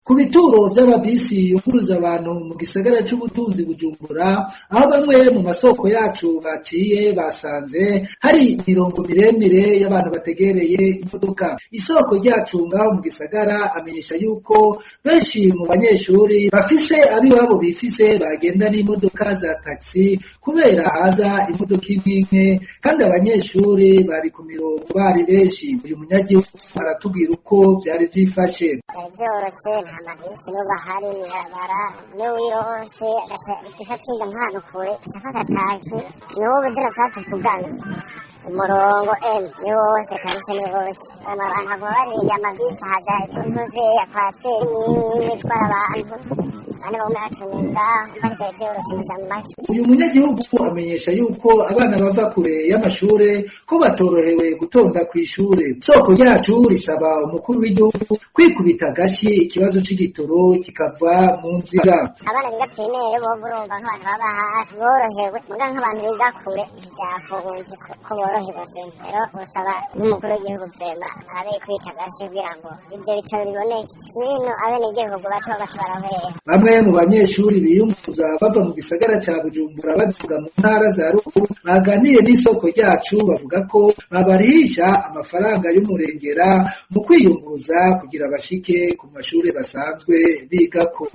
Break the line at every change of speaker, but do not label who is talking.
ku bituro vy'amabisi yunguruza abantu mu gisagara c'ubutunzi Bujumbura, aho bamwe mu masoko yacu baciye basanze hari imirongo miremire y'abantu bategereye imodoka. Isoko ryacu ngaho mu gisagara amenyesha yuko benshi mu banyeshuri bafise abiwabo bifise bagenda n'imodoka za taxi kubera haza imodoka imwe kandi abanyeshuri bari ku mirongo bari benshi. Uyu munyagihugu aratubwira uko vyari vyifashe.
Vyoroshe nta mabisi n'ubu ahari mw'ibarabara n'uwirose agatsinda nk'ahantu kure ashaka taxi n'ubu zirasaba tuvugana umurongo ni wose kabisa ni wose abantu abo barinda amabisi haja intuze ya kwasiteri n'imwe itwara abantu bane bamwe batunenga mbaze vyoroshe muzamaki.
Uyu munyagihugu amenyesha yuko abana bava kure y'amashure ko batorohewe gutonda kw'ishure. Isoko ryacu risaba umukuru w'igihugu kwikubita agashi ikibazo c'igitoro kikava mu nzira.
Abana biga primaire bo urumva nk'abantu baba hafi borohewe muga nk'abantu biga kure vyafunze ko borohewe vema. Rero usaba n'umukuru w'igihugu vema abe kwita agashi kugira ngo ivyo bitaro biboneke sino abenegihugu bato barahwera. Bamwe
mu banyeshuri biyunguruza bava mu gisagara ca Bujumbura bavuga mu ntara za ruguru baganiye n'isoko ryacu bavuga ko babarihisha amafaranga y'umurengera mu kwiyunguruza kugira bashike ku mashure basanzwe bigako.